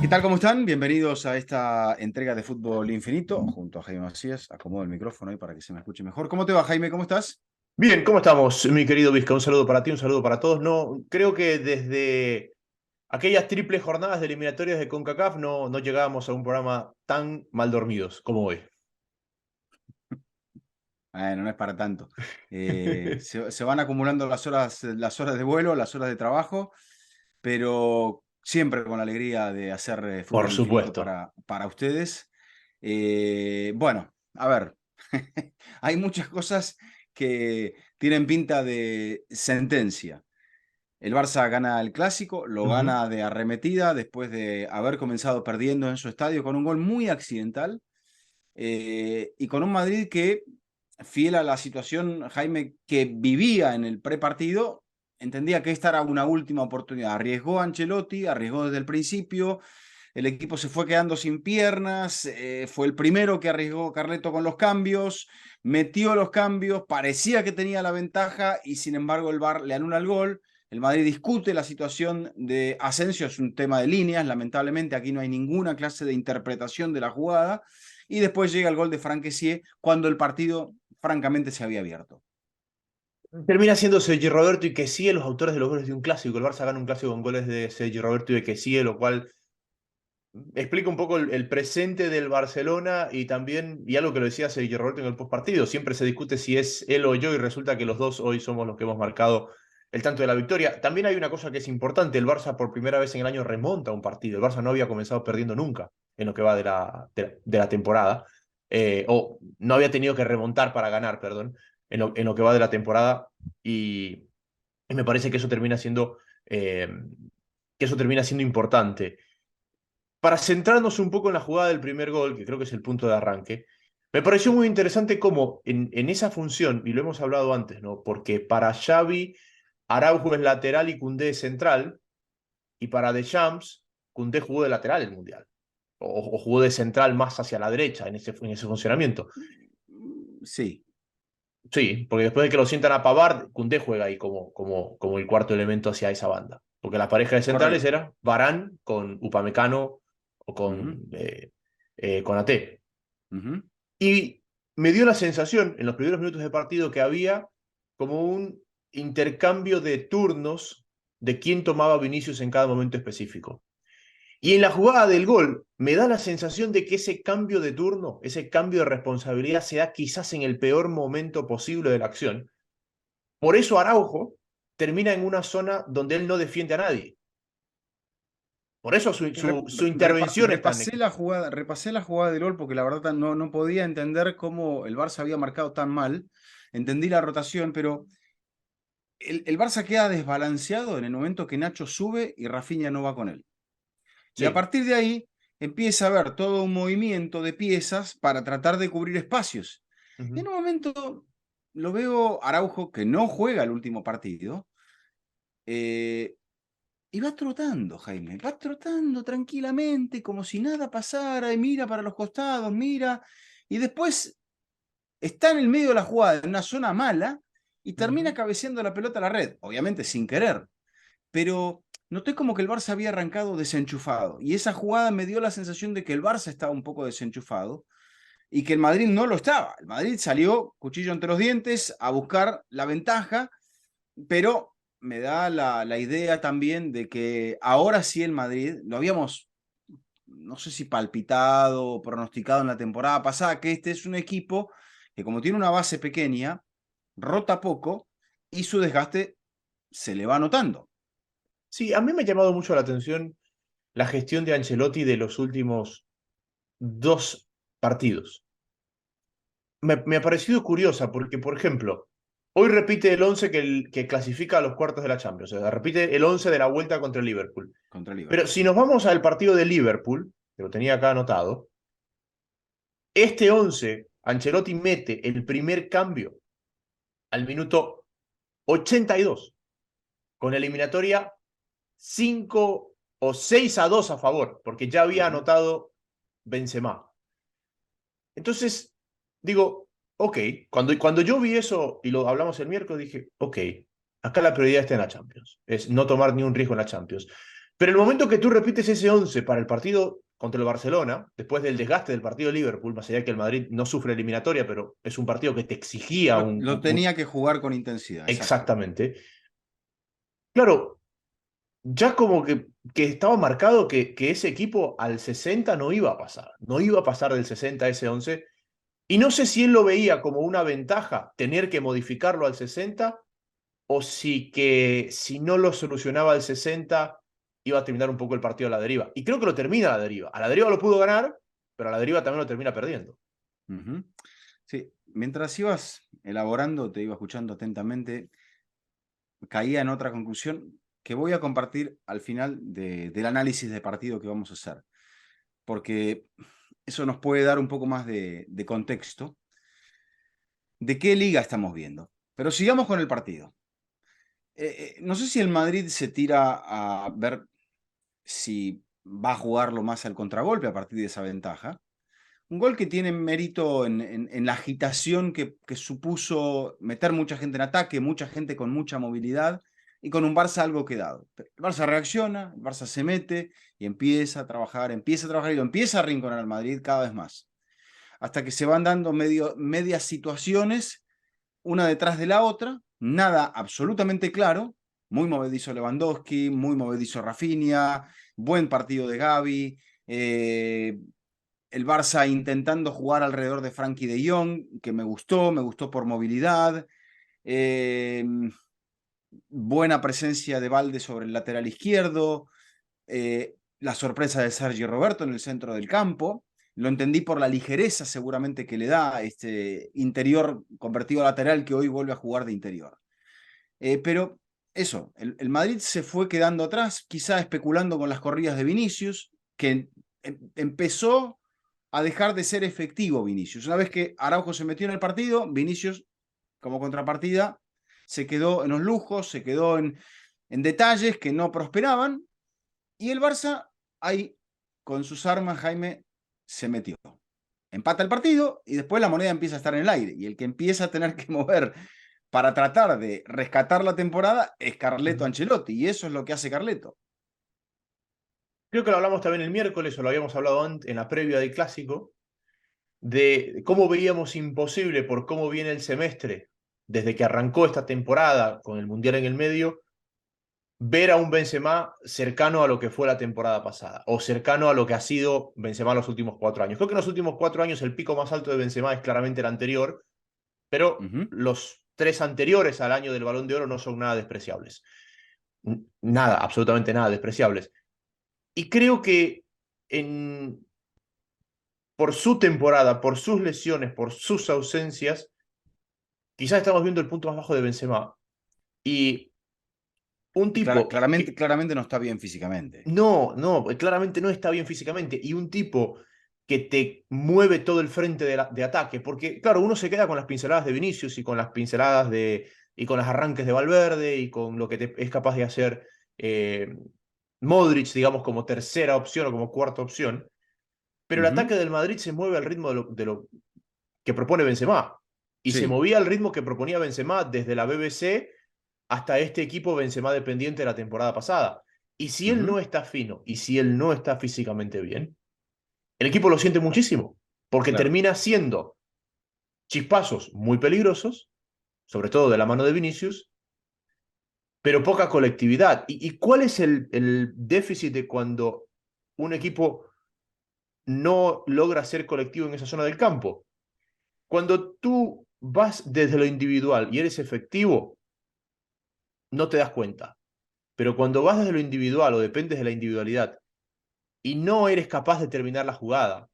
tal? ¿Cómo están? Bienvenidos a esta entrega de Fútbol Infinito junto a Jaime Macías. Acomodo el micrófono ahí para que se me escuche mejor. ¿Cómo te va, Jaime? ¿Cómo estás? Bien, ¿cómo estamos, mi querido Vizca? Un saludo para ti, un saludo para todos. No, creo que desde aquellas triples jornadas de eliminatorias de CONCACAF no llegábamos a un programa tan mal dormidos como hoy. Bueno, no es para tanto. Se van acumulando las horas de vuelo, las horas de trabajo, pero siempre con la alegría de hacer Por Fútbol Infinito supuesto. para ustedes. Bueno, a ver, hay muchas cosas que tienen pinta de sentencia. El Barça gana el clásico, lo Ujú. gana de arremetida después de haber comenzado perdiendo en su estadio con un gol muy accidental y con un Madrid que, fiel a la situación, Jaime, que vivía en el prepartido, entendía que esta era una última oportunidad. Arriesgó a Ancelotti, arriesgó desde el principio, el equipo se fue quedando sin piernas, fue el primero que arriesgó Carleto con los cambios, metió los cambios, parecía que tenía la ventaja y sin embargo el VAR le anula el gol. El Madrid discute la situación de Asensio, es un tema de líneas, lamentablemente aquí no hay ninguna clase de interpretación de la jugada. Y después llega el gol de Franck Kessié cuando el partido francamente se había abierto. Termina siendo Sergi Roberto y Kessie los autores de los goles de un clásico. El Barça gana un clásico con goles de Sergi Roberto y de Kessie, lo cual explica un poco el presente del Barcelona y también, y algo que lo decía Sergio Roberto en el postpartido, siempre se discute si es él o yo y resulta que los dos hoy somos los que hemos marcado el tanto de la victoria. También hay una cosa que es importante, el Barça por primera vez en el año remonta un partido, el Barça no había comenzado perdiendo nunca en lo que va de la temporada, o no había tenido que remontar para ganar, perdón, en lo que va de la temporada y me parece que eso termina siendo importante. Para centrarnos un poco en la jugada del primer gol, que creo que es el punto de arranque, me pareció muy interesante cómo en esa función, y lo hemos hablado antes, ¿no? Porque para Xavi, Araujo es lateral y Koundé es central, y para Deschamps, Koundé jugó de lateral el Mundial, o jugó de central más hacia la derecha en ese funcionamiento. Sí, Sí, porque después de que lo sientan a Pavard, Koundé juega ahí como el cuarto elemento hacia esa banda. Porque la pareja de centrales correcto. era Varane con Upamecano o Ujú, con Ate. ujú. Y me dio la sensación en los primeros minutos de partido que había como un intercambio de turnos de quién tomaba Vinicius en cada momento específico. Y en la jugada del gol, me da la sensación de que ese cambio de turno, ese cambio de responsabilidad se da quizás en el peor momento posible de la acción. Por eso Araujo termina en una zona donde él no defiende a nadie. Por eso su intervención es tan equivocada. Repasé la jugada del gol porque la verdad no podía entender cómo el Barça había marcado tan mal. Entendí la rotación, pero el Barça queda desbalanceado en el momento que Nacho sube y Rafinha no va con él. Y a Sí. partir de ahí empieza a haber todo un movimiento de piezas para tratar de cubrir espacios. Y Ujú. en un momento lo veo Araujo, que no juega el último partido, eh, y va trotando, Jaime, va trotando tranquilamente, como si nada pasara, y mira para los costados, mira, y después está en el medio de la jugada, en una zona mala, y termina Ujú. cabeceando la pelota a la red, obviamente sin querer, pero noté como que el Barça había arrancado desenchufado, y esa jugada me dio la sensación de que el Barça estaba un poco desenchufado, y que el Madrid no lo estaba. El Madrid salió cuchillo entre los dientes a buscar la ventaja, pero me da la idea también de que ahora sí el Madrid, lo habíamos, no sé si palpitado o pronosticado en la temporada pasada, que este es un equipo que como tiene una base pequeña, rota poco y su desgaste se le va notando. Sí, a mí me ha llamado mucho la atención la gestión de Ancelotti de los últimos dos partidos. Me ha parecido curiosa porque, por ejemplo, hoy repite el 11 que clasifica a los cuartos de la Champions, o sea, repite el 11 de la vuelta contra el Liverpool. Contra Pero Liverpool, si sí. nos vamos al partido de Liverpool, que lo tenía acá anotado, este 11, Ancelotti mete el primer cambio al minuto 82, con eliminatoria 5 o 6-2 a favor, porque ya había Ujú. anotado Benzema. Entonces, digo, ok, cuando yo vi eso y lo hablamos el miércoles, dije, ok, acá la prioridad está en la Champions, es no tomar ni un riesgo en la Champions. Pero el momento que tú repites ese 11 para el partido contra el Barcelona, después del desgaste del partido de Liverpool, más allá que el Madrid no sufre eliminatoria, pero es un partido que te exigía Lo tenía que jugar con intensidad, exacto. exactamente. Claro, ya como que estaba marcado que ese equipo al 60 no iba a pasar, no iba a pasar del 60 a ese 11. Y no sé si él lo veía como una ventaja tener que modificarlo al 60 o si no lo solucionaba al 60 iba a terminar un poco el partido a la deriva. Y creo que lo termina a la deriva. A la deriva lo pudo ganar, pero a la deriva también lo termina perdiendo. Ujú. Sí, mientras ibas elaborando, te iba escuchando atentamente, caía en otra conclusión que voy a compartir al final del análisis de partido que vamos a hacer, porque eso nos puede dar un poco más de contexto de qué liga estamos viendo. Pero sigamos con el partido. No sé si el Madrid se tira a ver si va a jugarlo más al contragolpe a partir de esa ventaja. Un gol que tiene mérito en la agitación que supuso meter mucha gente en ataque, mucha gente con mucha movilidad y con un Barça algo quedado. El Barça reacciona, el Barça se mete y empieza a trabajar y lo empieza a arrinconar al Madrid cada vez más. Hasta que se van dando medias situaciones, una detrás de la otra, nada absolutamente claro. Muy movedizo Lewandowski, muy movedizo Rafinha, buen partido de Gavi, el Barça intentando jugar alrededor de Frankie de Jong, que me gustó por movilidad. Eh, buena presencia de Valde sobre el lateral izquierdo. La sorpresa de Sergio Roberto en el centro del campo. Lo entendí por la ligereza seguramente que le da este interior convertido a lateral que hoy vuelve a jugar de interior. Pero eso, el Madrid se fue quedando atrás, quizá especulando con las corridas de Vinicius, que empezó a dejar de ser efectivo Vinicius. Una vez que Araujo se metió en el partido, Vinicius, como contrapartida, se quedó en los lujos, se quedó en detalles que no prosperaban, y el Barça ahí, con sus armas, Jaime, se metió. Empata el partido y después la moneda empieza a estar en el aire. Y el que empieza a tener que mover para tratar de rescatar la temporada es Carleto Ujú. Ancelotti. Y eso es lo que hace Carleto. Creo que lo hablamos también el miércoles, o lo habíamos hablado en la previa del Clásico, de cómo veíamos imposible por cómo viene el semestre, desde que arrancó esta temporada con el Mundial en el medio, ver a un Benzema cercano a lo que fue la temporada pasada, o cercano a lo que ha sido Benzema los últimos 4 años. Creo que en los últimos 4 años el pico más alto de Benzema es claramente el anterior, pero Ujú. los 3 anteriores al año del Balón de Oro no son nada despreciables. Nada, absolutamente nada despreciables. Y creo que en, por su temporada, por sus lesiones, por sus ausencias, quizás estamos viendo el punto más bajo de Benzema. Y un tipo Claramente, que claramente no está bien físicamente. no, claramente no está bien físicamente. Y un tipo que te mueve todo el frente de ataque. Porque, claro, uno se queda con las pinceladas de Vinicius y con las pinceladas y con los arranques de Valverde y con lo que es capaz de hacer Modric, digamos, como tercera opción o como cuarta opción. Pero el Ujú. ataque del Madrid se mueve al ritmo de lo que propone Benzema. Y se Sí. movía al ritmo que proponía Benzema desde la BBC hasta este equipo Benzema dependiente de la temporada pasada. Y si él Ujú. no está fino y si él no está físicamente bien, el equipo lo siente muchísimo, porque Claro. termina siendo chispazos muy peligrosos, sobre todo de la mano de Vinicius, pero poca colectividad. ¿Y cuál es el déficit de cuando un equipo no logra ser colectivo en esa zona del campo? Cuando tú vas desde lo individual y eres efectivo, no te das cuenta. Pero cuando vas desde lo individual o dependes de la individualidad y no eres capaz de terminar la jugada,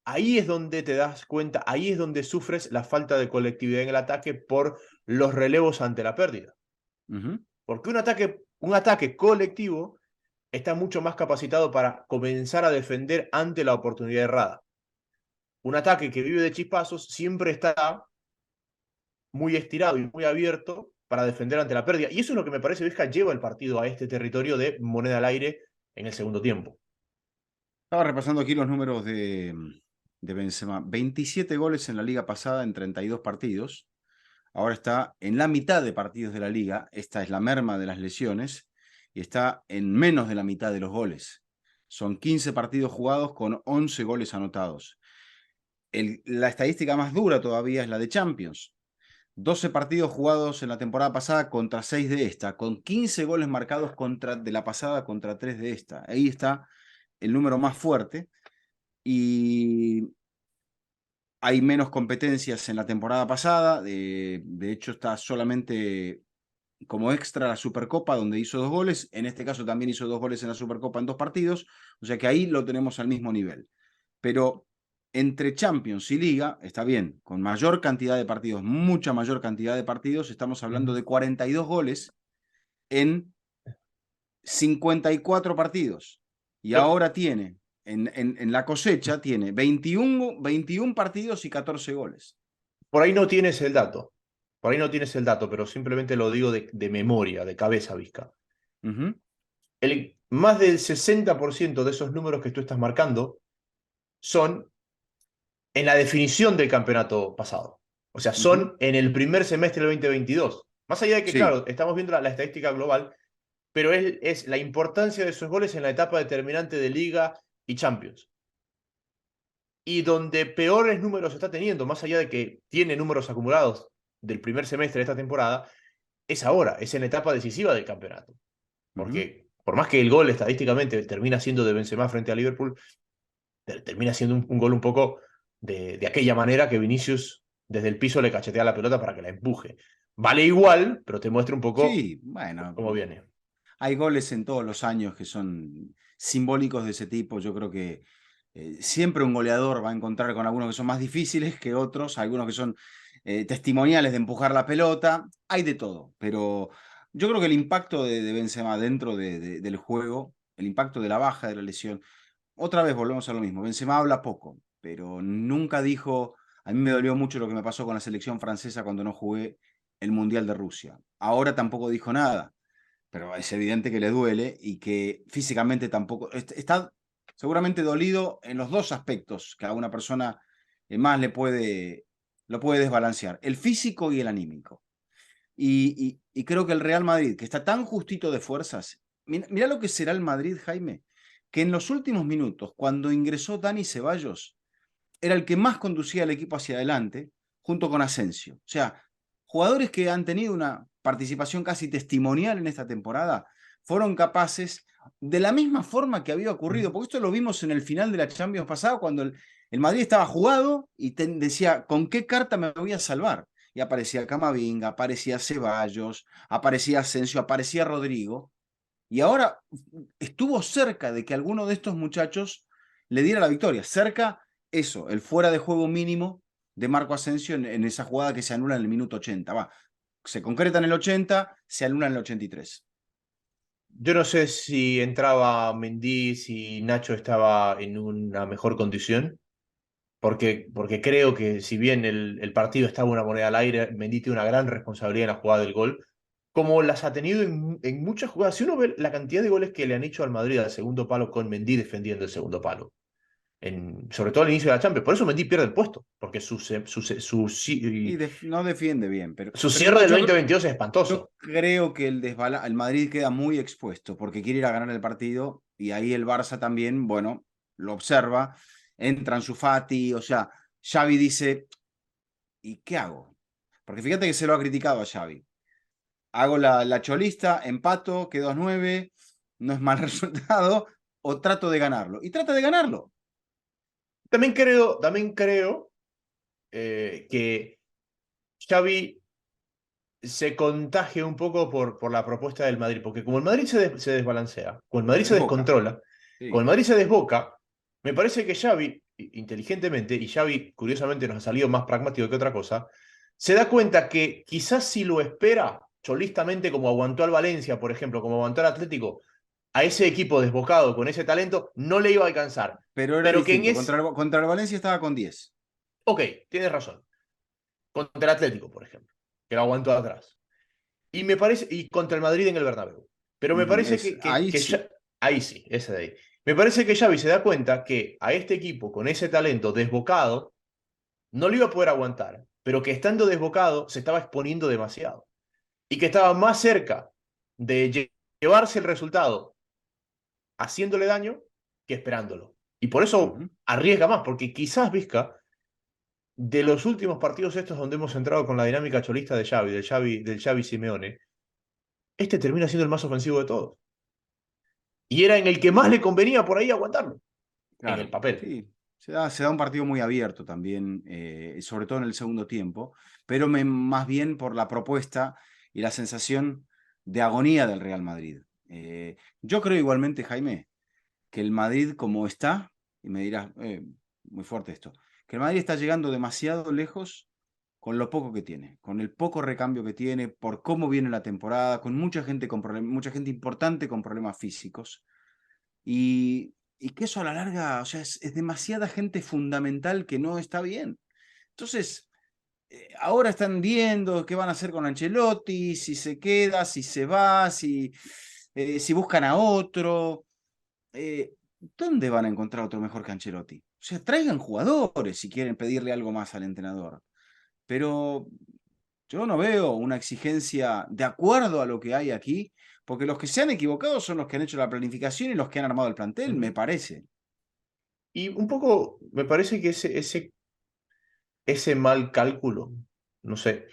ahí es donde te das cuenta, ahí es donde sufres la falta de colectividad en el ataque por los relevos ante la pérdida. Ujú. Porque un ataque colectivo está mucho más capacitado para comenzar a defender ante la oportunidad errada. Un ataque que vive de chispazos siempre está muy estirado y muy abierto para defender ante la pérdida. Y eso es lo que me parece Vesca lleva el partido a este territorio de moneda al aire en el segundo tiempo. Estaba repasando aquí los números de Benzema. 27 goles en la liga pasada en 32 partidos. Ahora está en la mitad de partidos de la liga. Esta es la merma de las lesiones. y está en menos de la mitad de los goles. Son 15 partidos jugados con 11 goles anotados. La estadística más dura todavía es la de Champions. 12 partidos jugados en la temporada pasada contra 6 de esta, con 15 goles marcados de la pasada contra 3 de esta. Ahí está el número más fuerte. Y hay menos competencias en la temporada pasada. De hecho, está solamente como extra la Supercopa, donde hizo 2 goles. En este caso también hizo 2 goles en la Supercopa en 2 partidos. O sea que ahí lo tenemos al mismo nivel. Pero entre Champions y Liga, está bien, con mayor cantidad de partidos, mucha mayor cantidad de partidos, estamos hablando de 42 goles en 54 partidos. Y No, ahora tiene, en la cosecha, tiene 21 partidos y 14 goles. por ahí no tienes el dato. Por ahí no tienes el dato, pero simplemente lo digo de memoria, de cabeza, Vizca. Ujú. Más del 60% de esos números que tú estás marcando son en la definición del campeonato pasado. O sea, Ujú. son en el primer semestre del 2022. Más allá de que, Sí. claro, estamos viendo la estadística global, pero es la importancia de esos goles en la etapa determinante de Liga y Champions. Y donde peores números está teniendo, más allá de que tiene números acumulados del primer semestre de esta temporada, es ahora, es en la etapa decisiva del campeonato. Ujú. Porque por más que el gol estadísticamente termina siendo de Benzema frente a Liverpool, termina siendo un gol un poco de aquella manera que Vinicius desde el piso le cachetea la pelota para que la empuje. Vale igual, pero te muestra un poco Sí, bueno, cómo viene. hay goles en todos los años que son simbólicos de ese tipo. Yo creo que siempre un goleador va a encontrar con algunos que son más difíciles que otros, algunos que son testimoniales de empujar la pelota. Hay de todo, pero yo creo que el impacto de Benzema dentro del juego, el impacto de la baja de la lesión, otra vez volvemos a lo mismo. Benzema habla poco, pero nunca dijo. A mí me dolió mucho lo que me pasó con la selección francesa cuando no jugué el Mundial de Rusia. Ahora tampoco dijo nada, pero es evidente que le duele y que físicamente tampoco. Está seguramente dolido en los dos aspectos que a una persona más lo puede desbalancear: el físico y el anímico. Y creo que el Real Madrid, que está tan justito de fuerzas, mira lo que será el Madrid, Jaime, que en los últimos minutos, cuando ingresó Dani Ceballos, era el que más conducía al equipo hacia adelante, junto con Asensio. O sea, jugadores que han tenido una participación casi testimonial en esta temporada, fueron capaces, de la misma forma que había ocurrido, porque esto lo vimos en el final de la Champions pasada, cuando el Madrid estaba jugado y decía, ¿con qué carta me voy a salvar? Y aparecía Camavinga, aparecía Ceballos, aparecía Asensio, aparecía Rodrigo, y ahora estuvo cerca de que alguno de estos muchachos le diera la victoria. Cerca, eso, el fuera de juego mínimo de Marco Asensio en esa jugada que se anula en el minuto 80. Va, se concreta en el 80, se anula en el 83. Yo no sé si entraba Mendy, si Nacho estaba en una mejor condición, porque creo que si bien el partido estaba una moneda al aire, Mendy tiene una gran responsabilidad en la jugada del gol, como las ha tenido en muchas jugadas. Si uno ve la cantidad de goles que le han hecho al Madrid al segundo palo con Mendy defendiendo el segundo palo, sobre todo al inicio de la Champions, por eso Mendy pierde el puesto, porque Y no defiende bien, su pero cierre igual del 2022 es yo espantoso. creo que el Madrid queda muy expuesto porque quiere ir a ganar el partido y ahí el Barça también, bueno, lo observa, entra Ansu Fati, o sea, Xavi dice, ¿y qué hago? Porque fíjate que se lo ha criticado a Xavi. Hago la cholista, empato, quedo a 9, no es mal resultado, o trato de ganarlo. Y trata de ganarlo. También creo que Xavi se contagia un poco por la propuesta del Madrid, porque como el Madrid se desbalancea, como el Madrid Se se desboca. descontrola, como el Sí. Madrid se desboca, me parece que Xavi, inteligentemente, y Xavi curiosamente nos ha salido más pragmático que otra cosa, se da cuenta que quizás si lo espera cholistamente como aguantó al Valencia, por ejemplo, como aguantó al Atlético, a ese equipo desbocado con ese talento, no le iba a alcanzar. Pero era Pero que en distinto. ese... Contra el Valencia estaba con 10. Ok, tienes razón. Contra el Atlético, por ejemplo, que lo aguantó atrás. Y me parece, y contra el Madrid en el Bernabéu. Pero me parece Ahí sí. ahí sí, ese de ahí. Me parece que Xavi se da cuenta que a este equipo con ese talento desbocado no lo iba a poder aguantar, pero que estando desbocado se estaba exponiendo demasiado y que estaba más cerca de llevarse el resultado haciéndole daño que esperándolo. Y por eso Ujú. arriesga más, porque quizás Vizca, de los últimos partidos estos donde hemos entrado con la dinámica cholista de Xavi, del Xavi Simeone, este termina siendo el más ofensivo de todos. Y era en el que más le convenía por ahí aguantarlo, en el Claro, papel. sí. Se da un partido muy abierto también, sobre todo en el segundo tiempo, pero más bien por la propuesta y la sensación de agonía del Real Madrid. Yo creo igualmente, Jaime, que el Madrid como está, y me dirás, muy fuerte esto, que el Madrid está llegando demasiado lejos con lo poco que tiene, con el poco recambio que tiene, por cómo viene la temporada, con mucha gente mucha gente importante con problemas físicos. Y que eso a la larga, o sea, es demasiada gente fundamental que no está bien. Entonces, ahora están viendo qué van a hacer con Ancelotti, si se queda, si se va, si buscan a otro. Eh, ¿Dónde van a encontrar otro mejor que Ancelotti? O sea, traigan jugadores si quieren pedirle algo más al entrenador. Pero yo no veo una exigencia de acuerdo a lo que hay aquí, porque los que se han equivocado son los que han hecho la planificación y los que han armado el plantel, me Ujú. parece. Y un poco me parece que ese mal cálculo, no sé,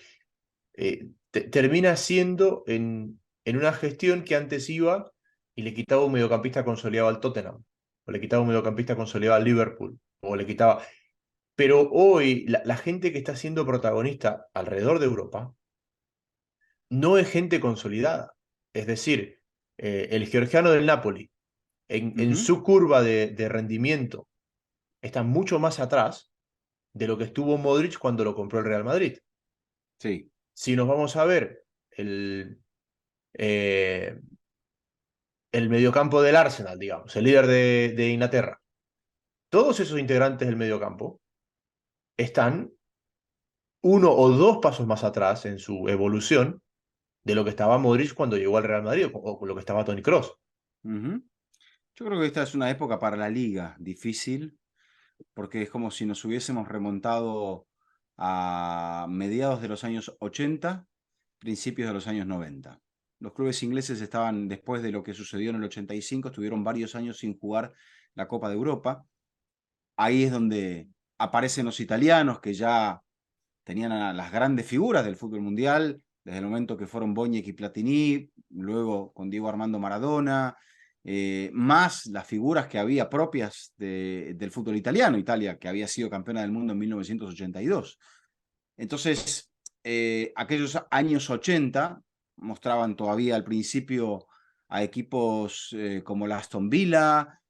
termina siendo en una gestión que antes iba y le quitaba un mediocampista consolidado al Tottenham, o le quitaba un mediocampista consolidado al Liverpool, o le quitaba... Pero hoy la gente que está siendo protagonista alrededor de Europa no es gente consolidada. Es decir, el georgiano del Napoli, en Ujú. su curva de rendimiento, está mucho más atrás de lo que estuvo Modric cuando lo compró el Real Madrid. Sí. Si nos vamos a ver eh, el mediocampo del Arsenal, digamos, el líder de Inglaterra, todos esos integrantes del mediocampo están uno o dos pasos más atrás en su evolución de lo que estaba Modric cuando llegó al Real Madrid o lo que estaba Toni Kroos. Ujú. Yo creo que esta es una época para la liga difícil, porque es como si nos hubiésemos remontado a mediados de los años 80, principios de los años 90. Los clubes ingleses estaban, después de lo que sucedió en el 85, estuvieron varios años sin jugar la Copa de Europa. Ahí es donde aparecen los italianos que ya tenían a las grandes figuras del fútbol mundial, desde el momento que fueron Boñek y Platini, luego con Diego Armando Maradona, más las figuras que había propias del fútbol italiano, Italia, que había sido campeona del mundo en 1982. Entonces, aquellos años 80 mostraban todavía al principio a equipos como la Aston Villa,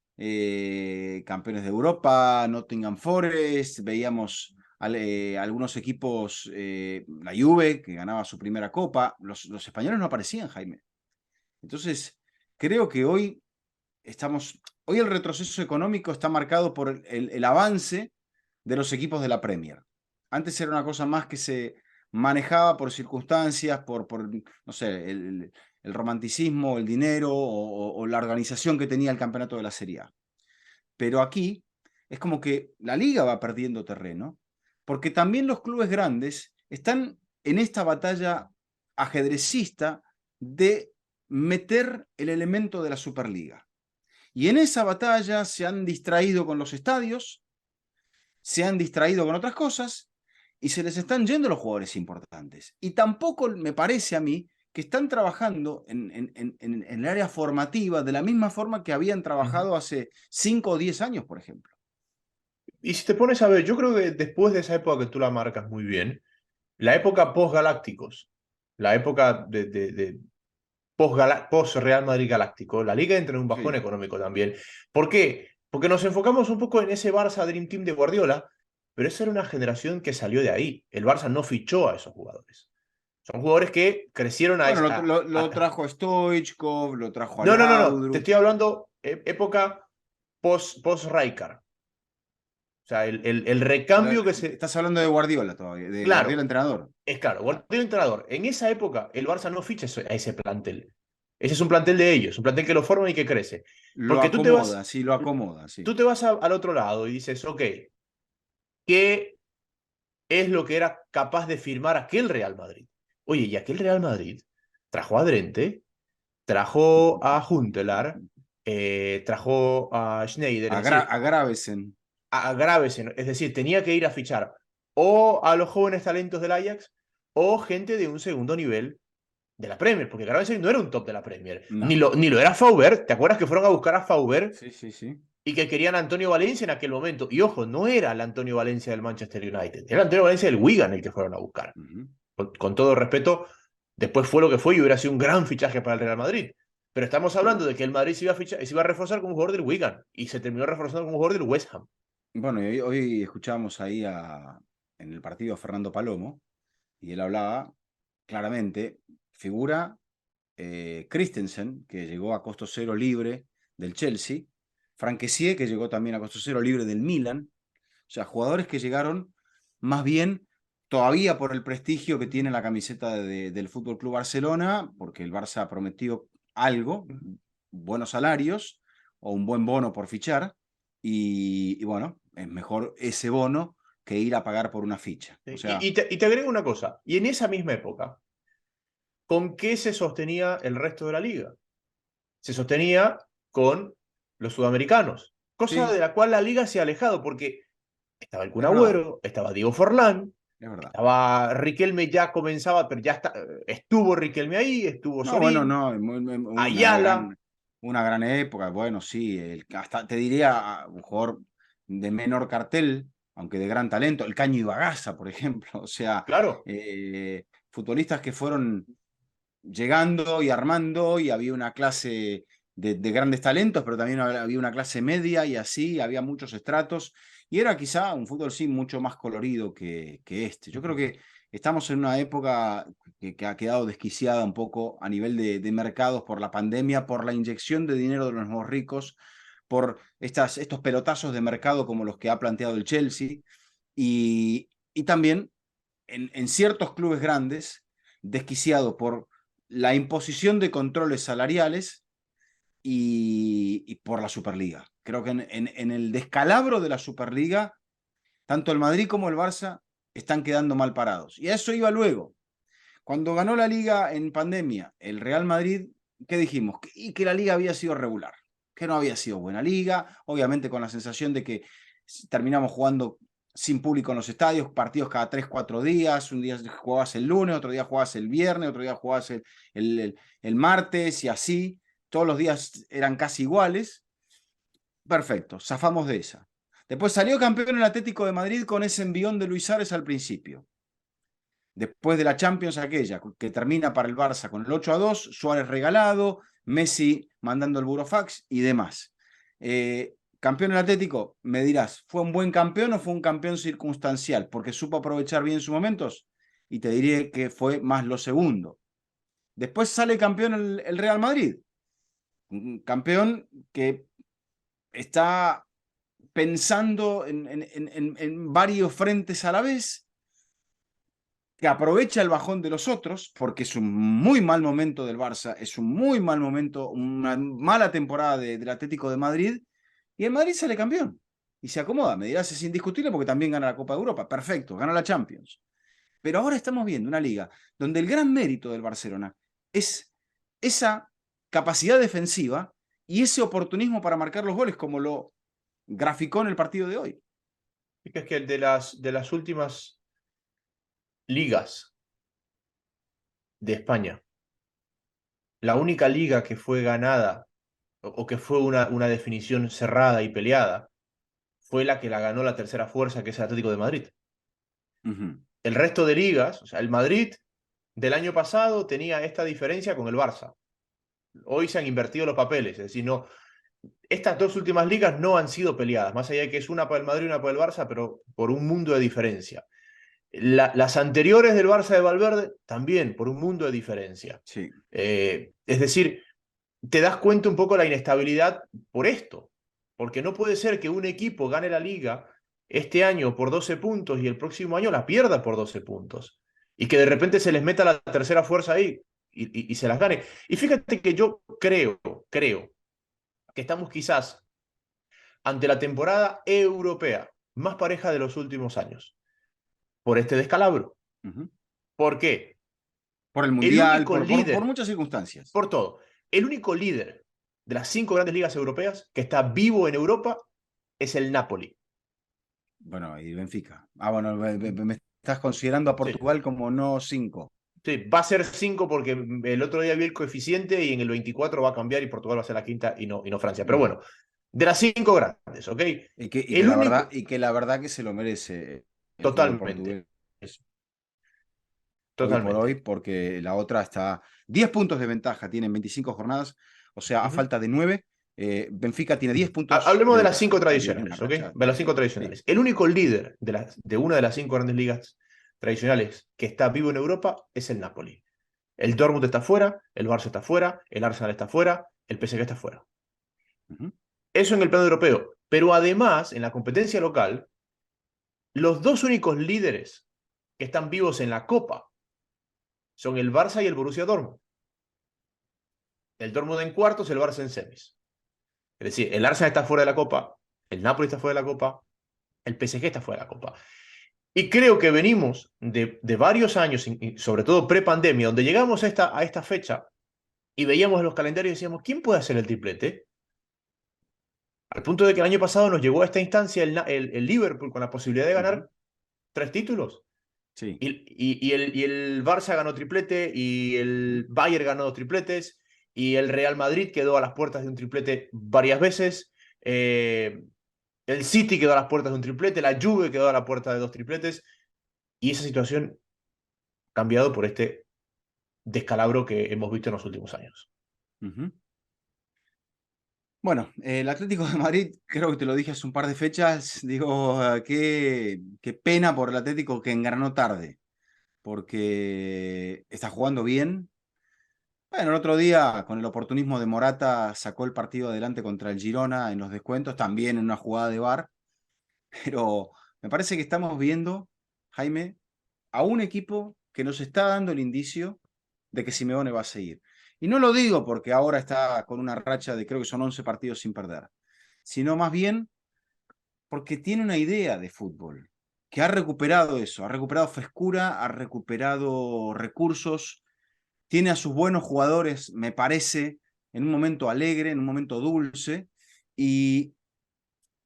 campeones de Europa, Nottingham Forest, veíamos algunos equipos, la Juve, que ganaba su primera copa, los españoles no aparecían, Jaime. Entonces, creo que hoy el retroceso económico está marcado por el avance de los equipos de la Premier. Antes era una cosa más que se manejaba por circunstancias, por no sé, el romanticismo, el dinero o la organización que tenía el campeonato de la Serie A. Pero aquí es como que la liga va perdiendo terreno, porque también los clubes grandes están en esta batalla ajedrecista de meter el elemento de la Superliga. Y en esa batalla se han distraído con los estadios, se han distraído con otras cosas y se les están yendo los jugadores importantes. Y tampoco me parece a mí que están trabajando en el área formativa de la misma forma que habían Ujú. trabajado hace 5 o 10 años, por ejemplo. Y si te pones a ver, yo creo que después de esa época que tú la marcas muy bien, la época post-galácticos, la época de post-Real Madrid Galáctico, la liga entra en un bajón Sí. económico también. ¿Por qué? Porque nos enfocamos un poco en ese Barça Dream Team de Guardiola, pero esa era una generación que salió de ahí. El Barça no fichó a esos jugadores. Son jugadores que crecieron Bueno, lo trajo Stoichkov, lo trajo a No, no, no, no. Te Laudrup. estoy hablando época post-Rijkaard. O sea, el recambio que se... Estás hablando de Guardiola todavía, de Guardiola Claro, entrenador. es claro, Claro. Guardiola entrenador. En esa época, el Barça no ficha a ese plantel. Ese es un plantel de ellos, un plantel que lo forman y que crece. Lo Porque acomoda, sí, lo acomoda, sí. tú te vas al otro lado y dices, ok, ¿qué es lo que era capaz de firmar aquel Real Madrid? Oye, y aquel Real Madrid trajo a Drente, trajo a Huntelaar, trajo a Schneider, es decir, A Gravesen. a Gravesen, es decir, tenía que ir a fichar o a los jóvenes talentos del Ajax o gente de un segundo nivel de la Premier, porque Gravesen no era un top de la Premier, No. ni lo era Fauber. ¿Te acuerdas que fueron a buscar a Fauber Sí, sí, sí. y que querían a Antonio Valencia en aquel momento? Y ojo, no era el Antonio Valencia del Manchester United, era el Antonio Valencia del Wigan el que fueron a buscar. Ujú. Con todo respeto, después fue lo que fue y hubiera sido un gran fichaje para el Real Madrid. Pero estamos hablando de que el Madrid se iba a reforzar con un jugador del Wigan y se terminó reforzando con un jugador del West Ham. Bueno, y hoy escuchábamos ahí en el partido a Fernando Palomo, y él hablaba claramente, figura Christensen, que llegó a costo cero libre del Chelsea, Frank Kessie, que llegó también a costo cero libre del Milan, o sea, jugadores que llegaron más bien todavía por el prestigio que tiene la camiseta del Fútbol Club Barcelona, porque el Barça prometió algo, buenos salarios o un buen bono por fichar, y bueno, es mejor ese bono que ir a pagar por una ficha. O sea, Y te agrego una cosa, y en esa misma época, ¿con qué se sostenía el resto de la liga? Se sostenía con los sudamericanos, cosa sí, de la cual la liga se ha alejado, porque estaba el Kun es verdad, Agüero, estaba Diego Forlán, es verdad. estaba Riquelme, ya comenzaba, pero ya estuvo Riquelme ahí, estuvo No, bueno, Sorín, no, Ayala, una gran época, bueno, sí, hasta te diría un jugador de menor cartel, aunque de gran talento, el Caño Ibagaza, por ejemplo, o sea, claro, futbolistas que fueron llegando y armando, y había una clase de grandes talentos, pero también había una clase media, y así había muchos estratos, y era quizá un fútbol sí mucho más colorido que este. Yo creo que estamos en una época que ha quedado desquiciada un poco a nivel de mercados por la pandemia, por la inyección de dinero de los nuevos ricos, por estos pelotazos de mercado como los que ha planteado el Chelsea, y también en ciertos clubes grandes, desquiciado por la imposición de controles salariales y por la Superliga. Creo que en el descalabro de la Superliga, tanto el Madrid como el Barça están quedando mal parados. Y a eso iba luego. Cuando ganó la Liga en pandemia, el Real Madrid, ¿qué dijimos? Que la Liga había sido regular, que no había sido buena liga, obviamente con la sensación de que terminamos jugando sin público en los estadios, partidos cada 3, 4 días, un día jugabas el lunes, otro día jugabas el viernes, otro día jugabas el martes, y así, todos los días eran casi iguales. Perfecto, zafamos de esa. Después salió campeón el Atlético de Madrid con ese envión de Luis Suárez al principio. Después de la Champions aquella, que termina para el Barça con el 8-2, Suárez regalado, Messi mandando el burofax y demás. Campeón el Atlético, me dirás, ¿fue un buen campeón o fue un campeón circunstancial? Porque supo aprovechar bien sus momentos, y te diré que fue más lo segundo. Después sale campeón el Real Madrid, un campeón que está pensando en varios frentes a la vez, que aprovecha el bajón de los otros, porque es un muy mal momento del Barça, es un muy mal momento, una mala temporada del Atlético de Madrid, y el Madrid sale campeón y se acomoda. Me dirás, es indiscutible porque también gana la Copa de Europa, perfecto, gana la Champions. Pero ahora estamos viendo una liga donde el gran mérito del Barcelona es esa capacidad defensiva y ese oportunismo para marcar los goles, como lo graficó en el partido de hoy. es que de las últimas ligas de España, la única liga que fue ganada o que fue una definición cerrada y peleada fue la que la ganó la tercera fuerza, que es el Atlético de Madrid. Ujú. El resto de ligas, o sea, el Madrid del año pasado tenía esta diferencia con el Barça. Hoy se han invertido los papeles, es decir, no, estas dos últimas ligas no han sido peleadas, más allá de que es una para el Madrid y una para el Barça, pero por un mundo de diferencia. Las anteriores del Barça de Valverde también por un mundo de diferencia. Sí. Es decir, te das cuenta un poco de la inestabilidad por esto, porque no puede ser que un equipo gane la liga este año por 12 puntos y el próximo año la pierda por 12 puntos, y que de repente se les meta la tercera fuerza ahí y se las gane. Y fíjate que yo creo que estamos quizás ante la temporada europea más pareja de los últimos años, por este descalabro. Ujú. ¿Por qué? Por el El Mundial, único por líder, muchas circunstancias. por todo, El único líder de las 5 grandes ligas europeas que está vivo en Europa es el Napoli. Bueno, y Benfica. Ah, bueno, me estás considerando a Sí, Portugal como no 5. sí, va a ser 5 porque el otro día vi el coeficiente y en el 24 va a cambiar y Portugal va a ser la quinta y no Francia. Pero bueno, de las 5 grandes, ¿ok? El único, Y que la verdad que se lo merece el fútbol totalmente, portugués hoy por hoy, totalmente. porque la otra está 10 puntos de ventaja, tienen 25 jornadas, o sea, a Ujú. falta de 9, Benfica tiene 10 puntos Hablemos de de las ventaja 5 y viene una tradicionales, ¿ok? racha. De las 5 Sí. tradicionales. El único líder de una de las 5 grandes ligas tradicionales que está vivo en Europa es el Napoli. El Dortmund está fuera, el Barça está fuera, el Arsenal está fuera, el PSG está fuera. Ujú, Eso en el plano europeo. Pero además, en la competencia local, los dos únicos líderes que están vivos en la Copa son el Barça y el Borussia Dortmund. El Dortmund en cuartos, el Barça en semis. Es decir, el Arsenal está fuera de la Copa, el Napoli está fuera de la Copa, el PSG está fuera de la Copa. Y creo que venimos de varios años, y sobre todo pre-pandemia, donde llegamos a esta fecha y veíamos los calendarios y decíamos, ¿quién puede hacer el triplete? Al punto de que el año pasado nos llegó a esta instancia el Liverpool con la posibilidad de ujú. ganar 3 títulos. Sí. Y el Barça ganó triplete, y Ujú, el Bayern ganó 2 tripletes, y el Real Madrid quedó a las puertas de un triplete varias veces. El City quedó a las puertas de un triplete, la Juve quedó a la puerta de 2 tripletes, y esa situación ha cambiado por este descalabro que hemos visto en los últimos años. ujú. Bueno, el Atlético de Madrid, creo que te lo dije hace un par de fechas, digo, qué pena por el Atlético que engranó tarde, porque está jugando bien. Bueno, el otro día, con el oportunismo de Morata, sacó el partido adelante contra el Girona en los descuentos, también en una jugada de VAR, pero me parece que estamos viendo, Jaime, a un equipo que nos está dando el indicio de que Simeone va a seguir. Y no lo digo porque ahora está con una racha de creo que son 11 partidos sin perder, sino más bien porque tiene una idea de fútbol, que ha recuperado eso, ha recuperado frescura, ha recuperado recursos, tiene a sus buenos jugadores, me parece, en un momento alegre, en un momento dulce, y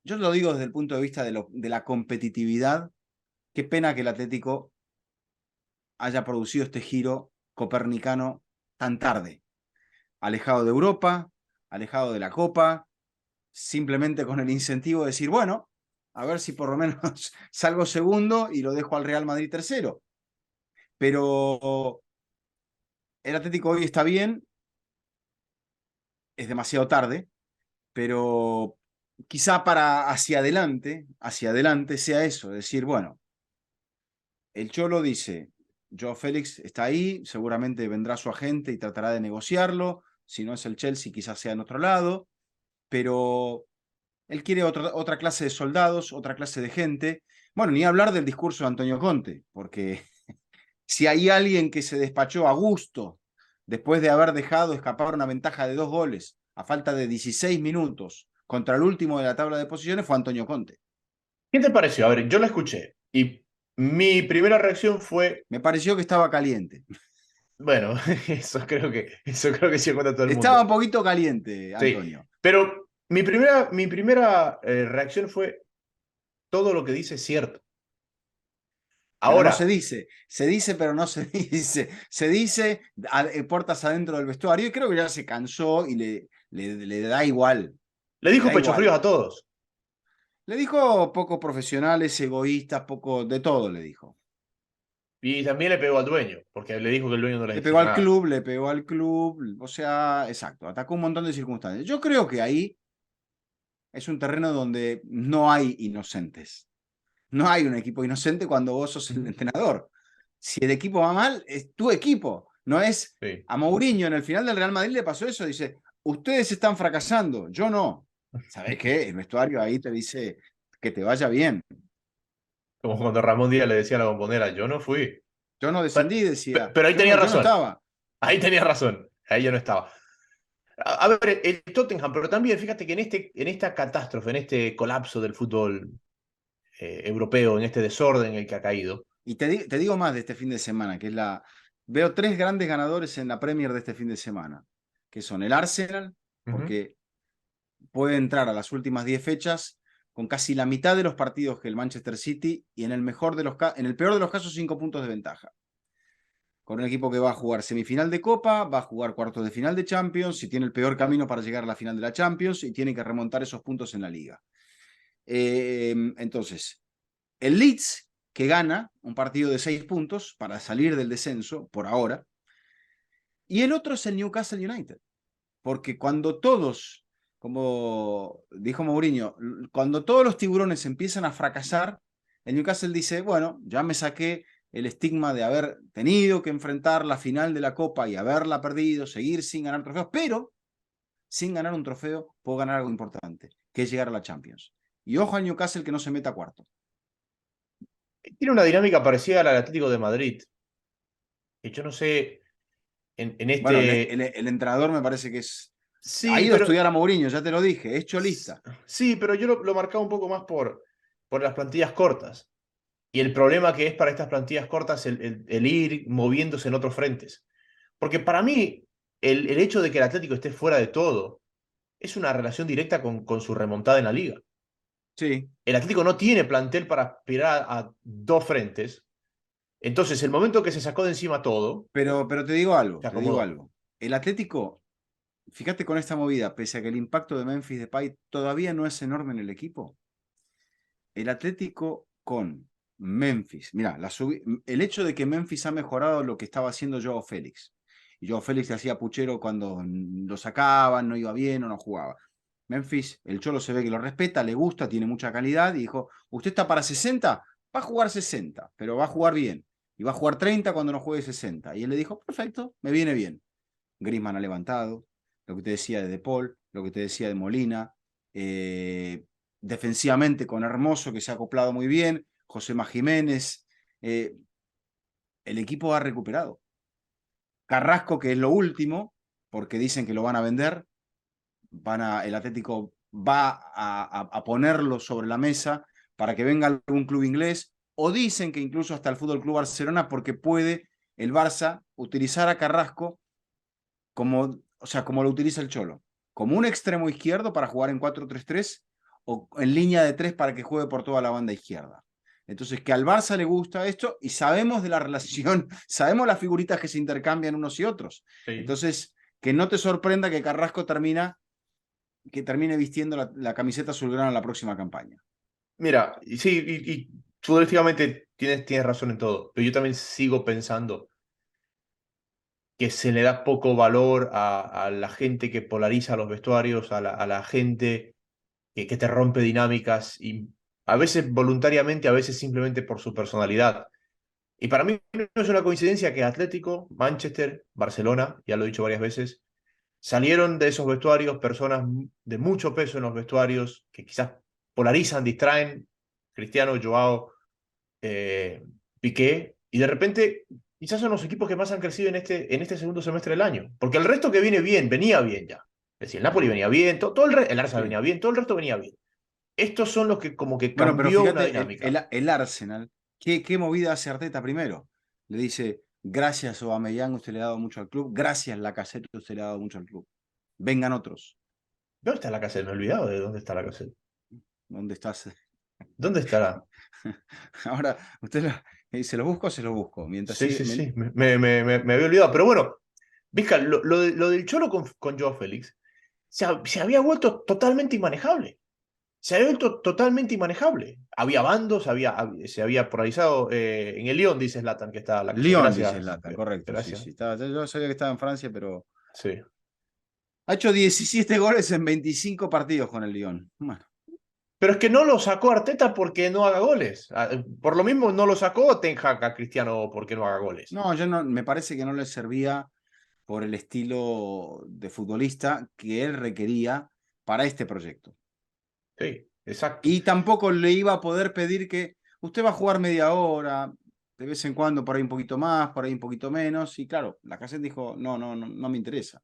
yo lo digo desde el punto de vista de la competitividad, qué pena que el Atlético haya producido este giro copernicano tan tarde, alejado de Europa, alejado de la Copa, simplemente con el incentivo de decir, bueno, a ver si por lo menos salgo segundo y lo dejo al Real Madrid tercero. Pero el Atlético hoy está bien, es demasiado tarde, pero quizá para hacia adelante sea eso, decir, bueno, el Cholo dice, Joao Félix está ahí, seguramente vendrá su agente y tratará de negociarlo, si no es el Chelsea quizás sea en otro lado, pero él quiere otra clase de soldados, otra clase de gente. Bueno, ni hablar del discurso de Antonio Conte, porque si hay alguien que se despachó a gusto después de haber dejado escapar una ventaja de 2 goles a falta de 16 minutos contra el último de la tabla de posiciones, fue Antonio Conte. ¿Qué te pareció? A ver, yo la escuché y mi primera reacción fue, Me pareció que estaba caliente. bueno, eso creo que sí cuenta todo el Estaba mundo. un poquito caliente, Sí, Antonio. pero mi primera reacción fue, todo lo que dice es cierto. Pero no Ahora, se dice, pero no se dice. Se dice puertas adentro del vestuario y creo que ya se cansó y le da igual. le Le dijo da pecho fríos igual. a todos. Le dijo poco profesionales, egoístas, poco de todo le dijo. Y también le pegó al dueño, porque le dijo que el dueño no les Le pegó decía al nada. club, le pegó al club, o sea, exacto, atacó un montón de circunstancias. Yo creo que ahí es un terreno donde no hay inocentes. No hay un equipo inocente cuando vos sos el entrenador. Si el equipo va mal, es tu equipo. No es Sí. a Mourinho en el final del Real Madrid le pasó eso. Dice, ustedes están fracasando, yo no. ¿Sabés qué? El vestuario ahí te dice que te vaya bien. Como cuando Ramón Díaz le decía a la bombonera, yo no fui. Yo no Pero, descendí, decía. pero ahí tenía Yo no razón. estaba. Ahí tenía razón. Ahí yo no estaba. A ver, el Tottenham, pero también fíjate que en esta catástrofe, en este colapso del fútbol europeo, en este desorden en el que ha caído, Y te digo más de este fin de semana, que es la. Veo 3 grandes ganadores en la Premier de este fin de semana. que son el Arsenal, Ujú. porque puede entrar a las últimas 10 fechas con casi la mitad de los partidos que el Manchester City y en en el peor de los casos 5 puntos de ventaja. Con un equipo que va a jugar semifinal de Copa, va a jugar cuartos de final de Champions y tiene el peor camino para llegar a la final de la Champions y tiene que remontar esos puntos en la liga. Entonces, el Leeds, que gana un partido de 6 puntos para salir del descenso por ahora, y el otro es el Newcastle United, porque cuando todos, como dijo Mourinho, cuando todos los tiburones empiezan a fracasar, el Newcastle dice, bueno, ya me saqué el estigma de haber tenido que enfrentar la final de la Copa y haberla perdido, seguir sin ganar trofeos, pero sin ganar un trofeo puedo ganar algo importante, que es llegar a la Champions. Y ojo al Newcastle que no se meta a cuarto. Tiene una dinámica parecida a la del Atlético de Madrid. Que yo no sé, en Bueno, este... el entrenador me parece que es... Ha Sí, ido a pero... estudiar a Mourinho, ya te lo dije, es cholista. Sí, pero yo lo marcaba un poco más por las plantillas cortas. Y el problema que es para estas plantillas cortas el ir moviéndose en otros frentes. Porque para mí, el hecho de que el Atlético esté fuera de todo es una relación directa con su remontada en la liga. Sí, El Atlético no tiene plantel para aspirar a dos frentes. Entonces, el momento que se sacó de encima todo, pero te digo algo, se te digo acomodó. algo. El Atlético, fíjate con esta movida, pese a que el impacto de Memphis Depay todavía no es enorme en el equipo, el Atlético con Memphis, mira, el hecho de que Memphis ha mejorado lo que estaba haciendo Joao Félix. Y Joao Félix le hacía puchero cuando lo sacaban, no iba bien o no jugaba. Memphis, el Cholo se ve que lo respeta, le gusta, tiene mucha calidad y dijo, ¿usted está para 60? Va a jugar 60, pero va a jugar bien. Y va a jugar 30 cuando no juegue 60. Y él le dijo, perfecto, me viene bien. Griezmann ha levantado, lo que te decía de Paul, lo que te decía de Molina, defensivamente con Hermoso, que se ha acoplado muy bien, José Jiménez, eh, el equipo ha recuperado. Carrasco, que es lo último, porque dicen que lo van a vender, el Atlético va a ponerlo sobre la mesa para que venga algún club inglés, o dicen que incluso hasta el Fútbol Club Barcelona, porque puede el Barça utilizar a Carrasco como, o sea, como lo utiliza el Cholo, como un extremo izquierdo para jugar en 4-3-3 o en línea de 3 para que juegue por toda la banda izquierda. Entonces, que al Barça le gusta esto y sabemos de la relación, sabemos las figuritas que se intercambian unos y otros. Sí. Entonces, que no te sorprenda que Carrasco que termine vistiendo la camiseta azulgrana en la próxima campaña. Mira, sí, y futbolísticamente tienes razón en todo, pero yo también sigo pensando que se le da poco valor a la gente que polariza los vestuarios, a la gente que te rompe dinámicas, y a veces voluntariamente, a veces simplemente por su personalidad. Y para mí no es una coincidencia que Atlético, Manchester, Barcelona, ya lo he dicho varias veces, salieron de esos vestuarios personas de mucho peso en los vestuarios, que quizás polarizan, distraen, Cristiano, Joao, Piqué, y de repente quizás son los equipos que más han crecido en este segundo semestre del año. Porque el resto que viene bien, venía bien ya. Es decir, el Napoli venía bien, el Arsenal Sí. venía bien, todo el resto venía bien. Estos son los que como que Bueno, pero cambió una fíjate, dinámica. el Arsenal, ¿qué movida hace Arteta primero? Le dice, gracias Aubameyang, usted le ha dado mucho al club, gracias Lacazette, usted le ha dado mucho al club. Vengan otros. ¿Dónde está la casa? Me he olvidado de dónde está la casa. ¿Dónde estás? ¿Dónde estará? Ahora, se lo busco, se lo busco. Mientras Sí, sigue, sí, sí, me había olvidado. Pero bueno, Vizca, lo del Cholo con Joao Félix se había vuelto totalmente inmanejable. Se había vuelto totalmente inmanejable. Había bandos, se había polarizado. En el Lyon, dice Zlatan, que está la casa. Lyon, dice Gracias, Zlatan, correcto, sí, gracias. sí. Yo sabía que estaba en Francia, pero Sí. ha hecho 17 goles en 25 partidos con el Lyon. Bueno, Pero es que no lo sacó Arteta porque no haga goles. Por lo mismo no lo sacó Ten Hag a Cristiano porque no haga goles. no, yo no, me parece que no le servía por el estilo de futbolista que él requería para este proyecto. Sí, exacto. Y tampoco le iba a poder pedir que usted va a jugar media hora, de vez en cuando por ahí un poquito más, por ahí un poquito menos. Y claro, la Lacazette dijo, no, no, no, no me interesa.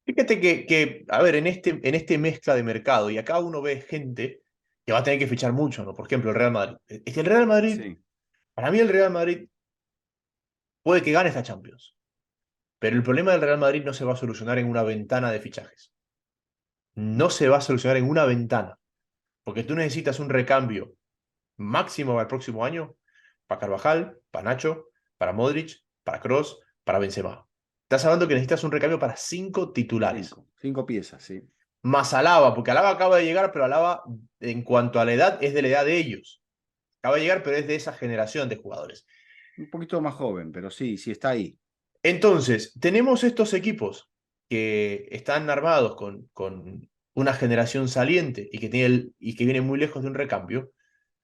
Fíjate a ver, en este mezcla de mercado, y acá uno ve gente que va a tener que fichar mucho, ¿no? Por ejemplo, el Real Madrid. Es que el Real Madrid, Sí, para mí el Real Madrid puede que gane esta Champions, Pero el problema del Real Madrid no se va a solucionar en una ventana de fichajes. No se va a solucionar en una ventana. Porque tú necesitas un recambio máximo para el próximo año para Carvajal, para Nacho, para Modric, para Kroos, para Benzema. Estás hablando que necesitas un recambio para 5 titulares. Cinco piezas, sí. Más Alaba, porque Alaba acaba de llegar, pero Alaba, en cuanto a la edad, es de la edad de ellos. Acaba de llegar, pero es de esa generación de jugadores. Un poquito más joven, pero sí, sí está ahí. Entonces, tenemos estos equipos que están armados con una generación saliente y que vienen muy lejos de un recambio.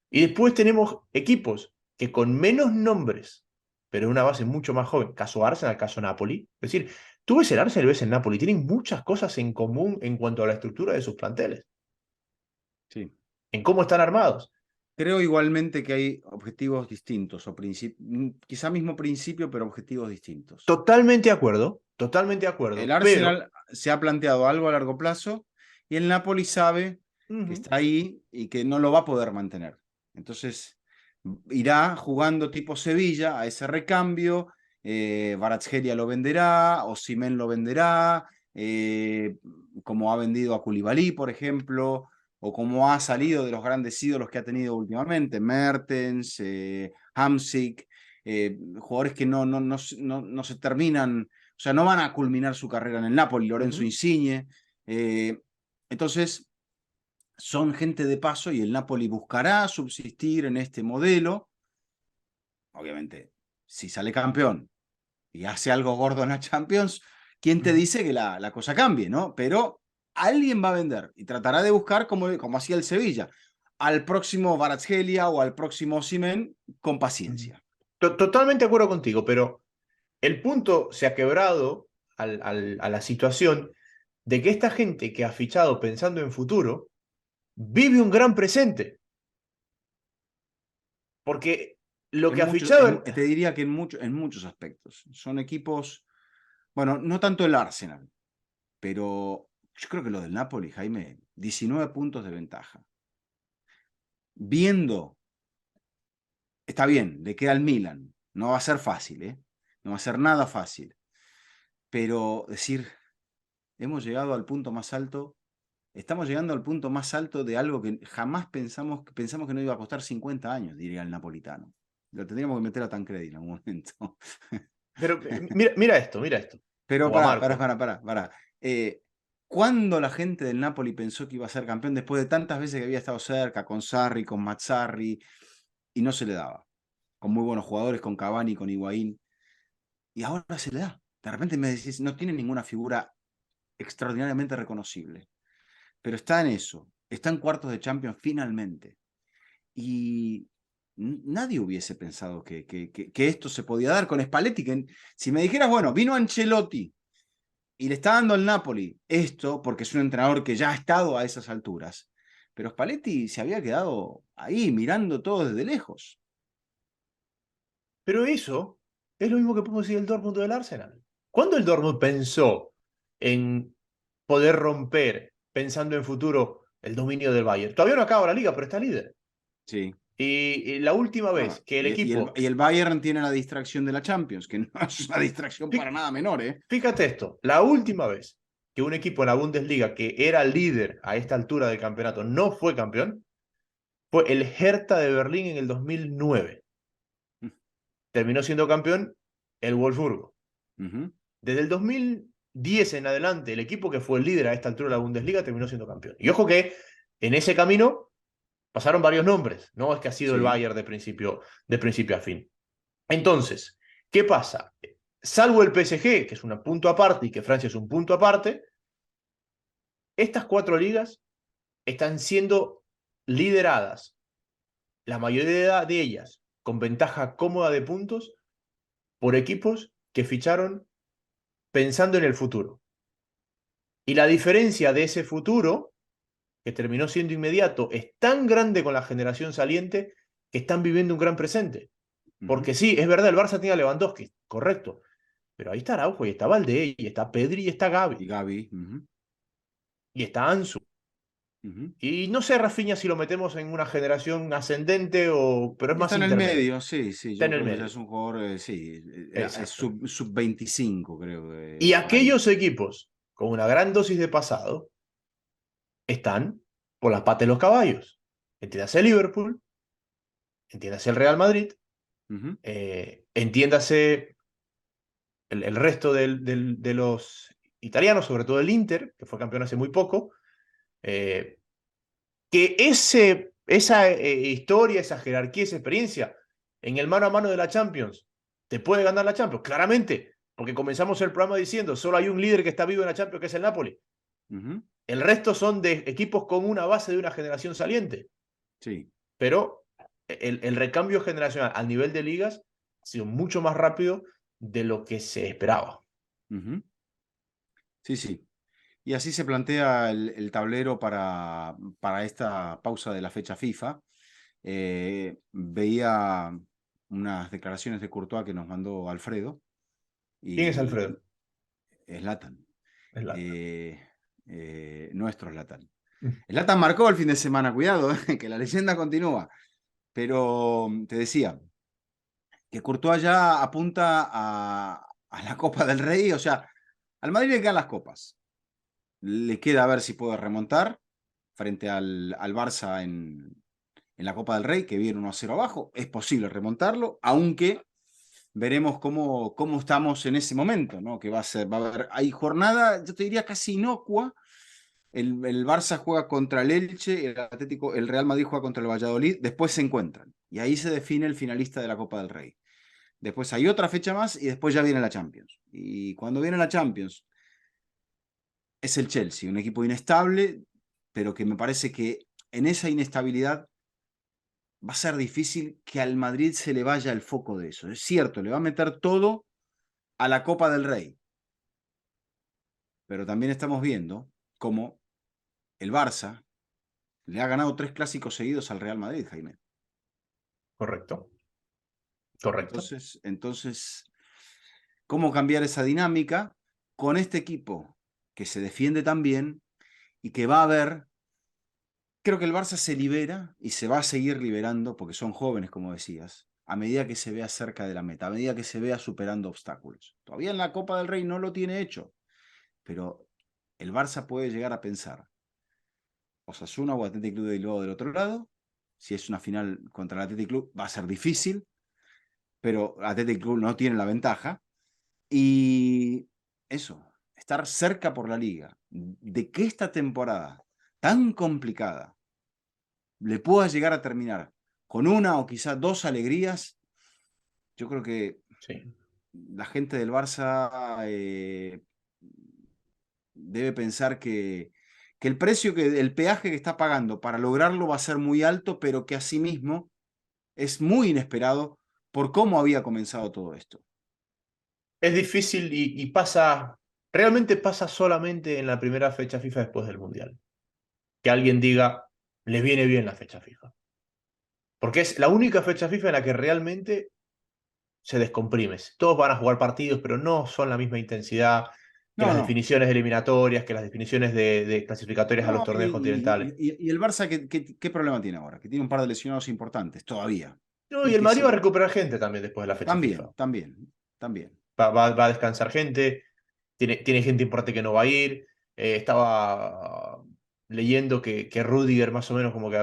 Y después tenemos equipos que con menos nombres, pero en una base mucho más joven, caso Arsenal, caso Napoli. Es decir, tú ves el Arsenal y ves el Napoli, tienen muchas cosas en común en cuanto a la estructura de sus planteles, Sí. en cómo están armados. Creo igualmente que hay objetivos distintos, o quizá mismo principio, pero objetivos distintos. Totalmente de El acuerdo, pero Arsenal se ha planteado algo a largo plazo y el Napoli sabe que ujú, está ahí y que no lo va a poder mantener. Entonces irá jugando tipo Sevilla a ese recambio. Kvaratskhelia lo venderá, Osimhen lo venderá, como ha vendido a Koulibaly, por ejemplo, o como ha salido de los grandes ídolos que ha tenido últimamente, Mertens, Hamsik, jugadores que no se terminan, o sea, no van a culminar su carrera en el Napoli, Lorenzo ujú. Insigne. Entonces, son gente de paso y el Napoli buscará subsistir en este modelo. Obviamente, si sale campeón y hace algo gordo en la Champions, ¿quién te dice que la cosa cambie, no? Pero alguien va a vender y tratará de buscar, como hacía el Sevilla, al próximo Kvaratskhelia o al próximo Osimhen con paciencia. Totalmente de acuerdo contigo, pero el punto se ha quebrado a la situación de que esta gente que ha fichado pensando en futuro vive un gran presente. Porque lo que ha fichado Te diría que en muchos aspectos. Son equipos, bueno, no tanto el Arsenal, pero yo creo que lo del Napoli, Jaime, 19 puntos de ventaja. Viendo, está bien, le queda al Milan. No va a ser fácil, ¿eh? No va a ser nada fácil. Pero decir, hemos llegado al punto más alto, estamos llegando al punto más alto de algo que jamás pensamos que no iba a costar 50 años, diría el napolitano. Lo tendríamos que meter a Tancredi en algún momento. Pero mira esto, mira esto. Pero O a Marco. pará. ¿Cuándo la gente del Napoli pensó que iba a ser campeón después de tantas veces que había estado cerca, con Sarri, con Mazzarri, y no se le daba? Con muy buenos jugadores, con Cavani, con Higuaín, y ahora se le da. De repente me decís, no tiene ninguna figura extraordinariamente reconocible, pero está en eso, está en cuartos de Champions finalmente. Y nadie hubiese pensado que esto se podía dar con Spalletti. Si me dijeras, bueno, vino Ancelotti y le está dando al Napoli esto, porque es un entrenador que ya ha estado a esas alturas, pero Spalletti se había quedado ahí mirando todo desde lejos. Pero eso es lo mismo que podemos decir del Dortmund del Arsenal. ¿Cuándo el Dortmund pensó en poder romper, pensando en futuro, el dominio del Bayern? Todavía no acaba la liga, pero está líder. Sí. Y la última vez Bueno, que el equipo... y el Bayern tiene la distracción de la Champions, que no es una distracción para nada menor, ¿eh? Fíjate esto, la última vez que un equipo en la Bundesliga que era líder a esta altura del campeonato no fue campeón, fue el Hertha de Berlín en el 2009. Terminó siendo campeón el Wolfsburgo. Ujú. Desde el 2010 en adelante, el equipo que fue el líder a esta altura de la Bundesliga terminó siendo campeón. Y ojo que en ese camino pasaron varios nombres, no es que ha sido el Sí. Bayern de principio a fin. Entonces, ¿qué pasa? Salvo el PSG, que es un punto aparte y que Francia es un punto aparte, estas 4 ligas están siendo lideradas, la mayoría de ellas con ventaja cómoda de puntos, por equipos que ficharon pensando en el futuro. Y la diferencia de ese futuro, que terminó siendo inmediato, es tan grande con la generación saliente que están viviendo un gran presente. Ujú. Porque sí, es verdad, el Barça tiene a Lewandowski, correcto. Pero ahí está Araujo, y está Valdé, y está Pedri, y está Gavi, Y Gaby. Ujú. y está Ansu. Ujú. Y no sé, Rafinha, si lo metemos en una generación ascendente, pero es Está más en el intermedio. medio, sí, sí, Está yo en el creo que ya medio. es un jugador, sí, es Exacto. sub 25, creo, Y por ahí. aquellos equipos con una gran dosis de pasado están por las patas de los caballos. Entiéndase el Liverpool, entiéndase el Real Madrid, Ujú. entiéndase el resto de los italianos, sobre todo el Inter, que fue campeón hace muy poco, eh, que esa historia, esa jerarquía, esa experiencia en el mano a mano de la Champions, te puede ganar la Champions, claramente, porque comenzamos el programa diciendo, solo hay un líder que está vivo en la Champions, que es el Napoli. Ujú. El resto son de equipos con una base de una generación saliente. Sí. Pero el recambio generacional al nivel de ligas ha sido mucho más rápido de lo que se esperaba. Ujú. Sí, sí. Y así se plantea el tablero para esta pausa de la fecha FIFA. Veía unas declaraciones de Courtois que nos mandó Alfredo ¿Quién es y Alfredo? Zlatan, Es Lata. eh, nuestro Zlatan. Zlatan marcó el fin de semana, cuidado, que la leyenda continúa. Pero te decía que Courtois ya apunta a la Copa del Rey, o sea, al Madrid le quedan las copas. Le queda a ver si puede remontar frente al Barça en la Copa del Rey, que viene 1-0 abajo. Es posible remontarlo, aunque veremos cómo estamos en ese momento, ¿no? Que va a haber, hay jornada, yo te diría casi inocua. El Barça juega contra el Elche, el Real Madrid juega contra el Valladolid, después se encuentran. Y ahí se define el finalista de la Copa del Rey. Después hay otra fecha más y después ya viene la Champions. Y cuando viene la Champions, es el Chelsea, un equipo inestable, pero que me parece que en esa inestabilidad va a ser difícil que al Madrid se le vaya el foco de eso. Es cierto, le va a meter todo a la Copa del Rey, pero también estamos viendo cómo el Barça le ha ganado 3 clásicos seguidos al Real Madrid, Jaime. Correcto, correcto. Entonces, ¿cómo cambiar esa dinámica con este equipo que se defiende tan bien y que va a ver? Creo que el Barça se libera y se va a seguir liberando porque son jóvenes, como decías, a medida que se vea cerca de la meta, a medida que se vea superando obstáculos. Todavía en la Copa del Rey no lo tiene hecho, pero el Barça puede llegar a pensar Osasuna o Athletic Club de Bilbao del otro lado. Si es una final contra el Athletic Club, va a ser difícil, pero Athletic Club no tiene la ventaja. Y eso, estar cerca por la liga, de que esta temporada tan complicada le pueda llegar a terminar con una o quizás dos alegrías, yo creo que Sí. la gente del Barça debe pensar que el precio, el peaje que está pagando para lograrlo va a ser muy alto, pero que asimismo es muy inesperado por cómo había comenzado todo esto. Es difícil y pasa, realmente pasa solamente en la primera fecha FIFA después del Mundial. Que alguien diga, les viene bien la fecha FIFA. Porque es la única fecha FIFA en la que realmente se descomprime. Todos van a jugar partidos, pero no son la misma intensidad que No, las no. definiciones eliminatorias, que las definiciones de clasificatorias a los No, torneos continentales. y el Barça, ¿qué problema tiene ahora? Que tiene un par de lesionados importantes todavía. No, y Y el que Madrid va a sí, recuperar gente también después de la fecha FIFA. también, también, también. Va a descansar gente, tiene gente importante que no va a ir. Estaba leyendo que Rudiger más o menos como que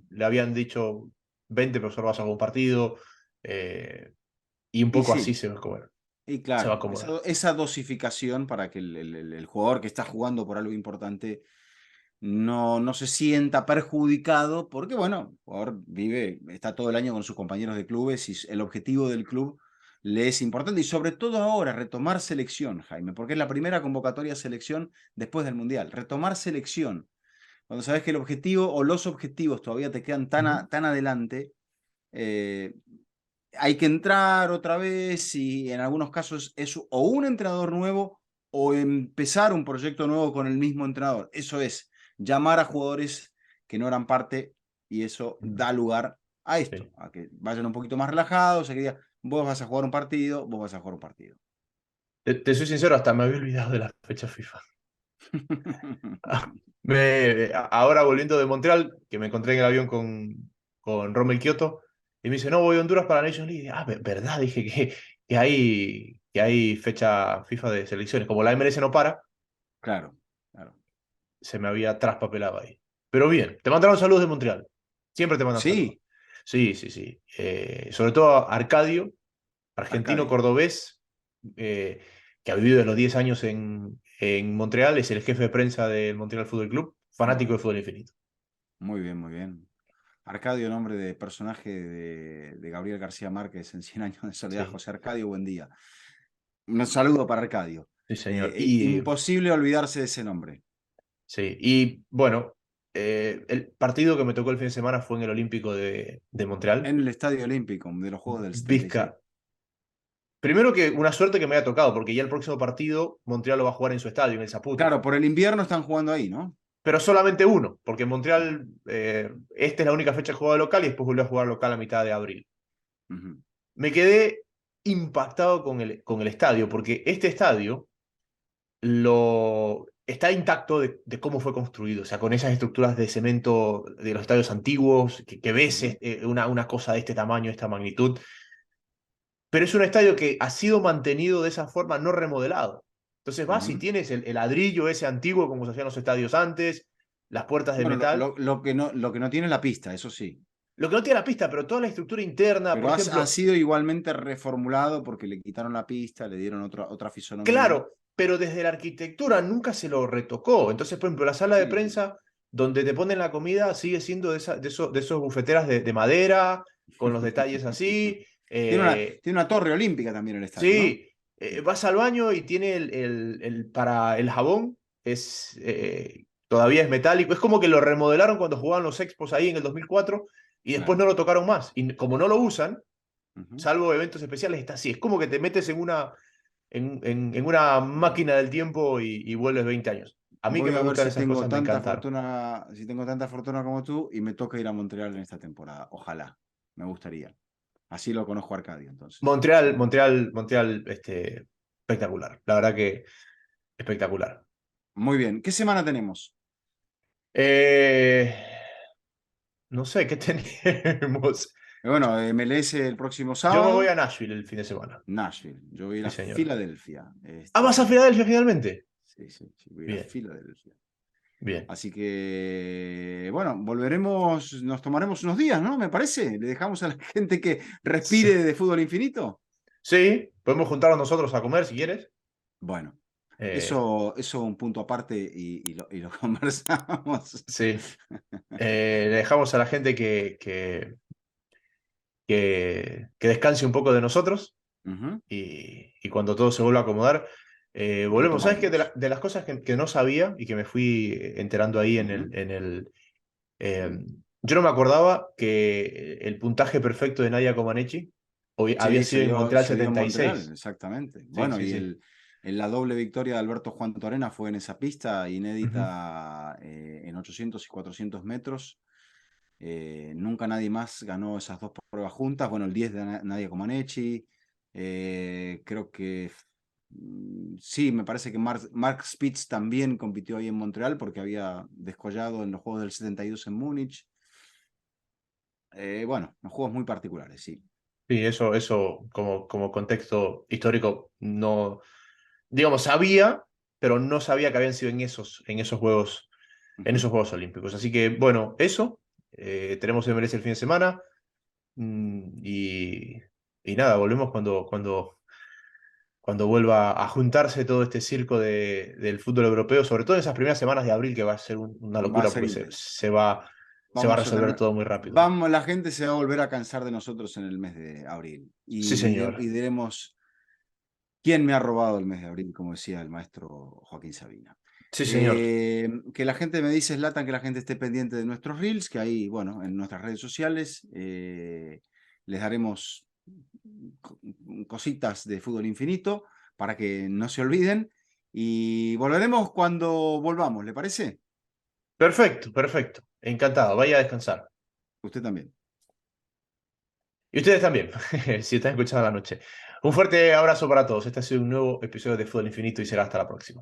le habían dicho 20, pero solo vas a jugar un partido. eh, y un Y poco así sí, y se va a claro, acomodar. esa dosificación para que el jugador que está jugando por algo importante no se sienta perjudicado, porque bueno, el jugador está todo el año con sus compañeros de clubes y el objetivo del club le es importante y sobre todo ahora retomar selección, Jaime, porque es la primera convocatoria a selección después del Mundial, retomar selección. Cuando sabes que el objetivo o los objetivos todavía te quedan Ujú. tan adelante, eh, hay que entrar otra vez y en algunos casos es o un entrenador nuevo o empezar un proyecto nuevo con el mismo entrenador. Eso es llamar a jugadores que no eran parte y eso da lugar a esto, Sí. a que vayan un poquito más relajados, a que digan, vos vas a jugar un partido, vos vas a jugar un partido. Te soy sincero, hasta me había olvidado de la fecha FIFA. Ahora volviendo de Montreal, que me encontré en el avión con Rommel Kioto, y me dice, no, voy a Honduras para la Nations League. Ah, verdad, dije que hay fecha FIFA de selecciones. Como la MLS no para, Claro, claro. se me había traspapelado ahí. Pero bien, te mandaron saludos de Montreal. Siempre te mandan saludos. Sí, Sí, sí, sí. Sobre todo a Arcadio, argentino Arcadio. cordobés, eh, que ha vivido de los 10 años en Montreal, es el jefe de prensa del Montreal Fútbol Club, fanático de fútbol infinito. Muy bien, muy bien. Arcadio, nombre de personaje de Gabriel García Márquez en Cien años de soledad. Sí, José Arcadio, buen día. Un saludo para Arcadio. sí, señor. Y, Imposible olvidarse de ese nombre. sí, y bueno, el partido que me tocó el fin de semana fue en el Olímpico de Montreal. En el Estadio Olímpico de los Juegos del 76. Vizca. Primero que una suerte que me haya tocado, porque ya el próximo partido Montreal lo va a jugar en su estadio, en el Saputo. Claro, por el invierno están jugando ahí, ¿no? Pero solamente uno, porque en Montreal esta es la única fecha de juego local y después vuelve a jugar local a mitad de abril. Ujú. Me quedé impactado con el estadio, porque este estadio está intacto de cómo fue construido, o sea, con esas estructuras de cemento de los estadios antiguos, que ves Ujú. una cosa de este tamaño, de esta magnitud, pero es un estadio que ha sido mantenido de esa forma, no remodelado. Entonces vas y Ujú. tienes el ladrillo ese antiguo, como se hacían los estadios antes, las puertas de Bueno, metal. lo que no tiene es la pista, eso sí. Lo que no tiene la pista, pero toda la estructura interna, por Pero ha ejemplo, sido igualmente reformulado porque le quitaron la pista, le dieron otra fisonomía. claro, pero desde la arquitectura nunca se lo retocó. Entonces, por ejemplo, la sala de Sí, sí. prensa donde te ponen la comida sigue siendo de esos bufeteras de madera, con los detalles así. Tiene una torre olímpica también el estadio, ¿no? Sí, vas al baño y tiene para el jabón, todavía es metálico. Es como que lo remodelaron cuando jugaban los Expos ahí en el 2004 y después Claro. no lo tocaron más. Y como no lo usan, Ujú. salvo eventos especiales, está así. Es como que te metes en una máquina del tiempo y vuelves 20 años. A mí que Voy me a ver gustan si esas tengo cosas me tanta encantaron. fortuna, si tengo tanta fortuna como tú y me toca ir a Montreal en esta temporada. Ojalá, me gustaría. Así lo conozco a Arcadio, entonces. Montreal, Montreal, Montreal, espectacular. La verdad que espectacular. Muy bien. ¿Qué semana tenemos? Eh, no sé, ¿qué tenemos? Bueno, MLS el próximo Yo me voy sábado, a Nashville el fin de semana. Nashville. Yo voy a ir Sí, a señor. Filadelfia. Ah, ¿vas a Filadelfia finalmente? Sí, sí, sí, voy a ir a Bien, Filadelfia. bien. Así que, bueno, volveremos, nos tomaremos unos días, ¿no? Me parece. Le dejamos a la gente que Sí, respire de fútbol infinito. sí, podemos juntarnos nosotros a comer si quieres. Bueno, Eh, eso un punto aparte y lo conversamos. sí. Le dejamos a la gente que descanse un poco de nosotros Ujú. y cuando todo se vuelva a acomodar, volvemos. ¿Sabes qué? De, Retomaremos. la- de las cosas que no sabía y que me fui enterando ahí en Ujú. eh, yo no me acordaba que el puntaje perfecto de Nadia Comaneci había Sí, sido en Montreal se dio en setenta y Montreal, seis exactamente. Sí, Bueno, sí, y sí. en la doble victoria de Alberto Juan Torena fue en esa pista Ujú. inédita en 800 y 400 metros. Nunca nadie más ganó esas dos pruebas juntas. Bueno, el 10 de Nadia Comaneci. Creo que sí, me parece que Mark Spitz también compitió ahí en Montreal porque había descollado en los Juegos del 72 en Múnich. Bueno, los juegos muy particulares, sí. Sí, eso como contexto histórico no, digamos, sabía, pero no sabía que habían sido en esos Juegos, en Ujú. esos Juegos Olímpicos. Así que, bueno, eso. Tenemos MLS el fin de semana. Y nada, volvemos cuando vuelva a juntarse todo este circo del fútbol europeo, sobre todo en esas primeras semanas de abril, que va a ser una Va a locura ser porque se, intenso. se va, se va a Vamos a resolver tener, todo muy rápido. vamos, la gente se va a volver a cansar de nosotros en el mes de abril. Sí, Y señor. diremos, ¿quién me ha robado el mes de abril? Como decía el maestro Joaquín Sabina. Sí, señor. Que la gente me dice, Zlatan, que la gente esté pendiente de nuestros reels, que ahí, bueno, en nuestras redes sociales les daremos cositas de fútbol infinito para que no se olviden. Y volveremos cuando volvamos, ¿le parece? Perfecto, perfecto. Encantado. Vaya a descansar. Usted también. Y ustedes también, si están escuchando a la noche. Un fuerte abrazo para todos. Este ha sido un nuevo episodio de Fútbol Infinito y será hasta la próxima.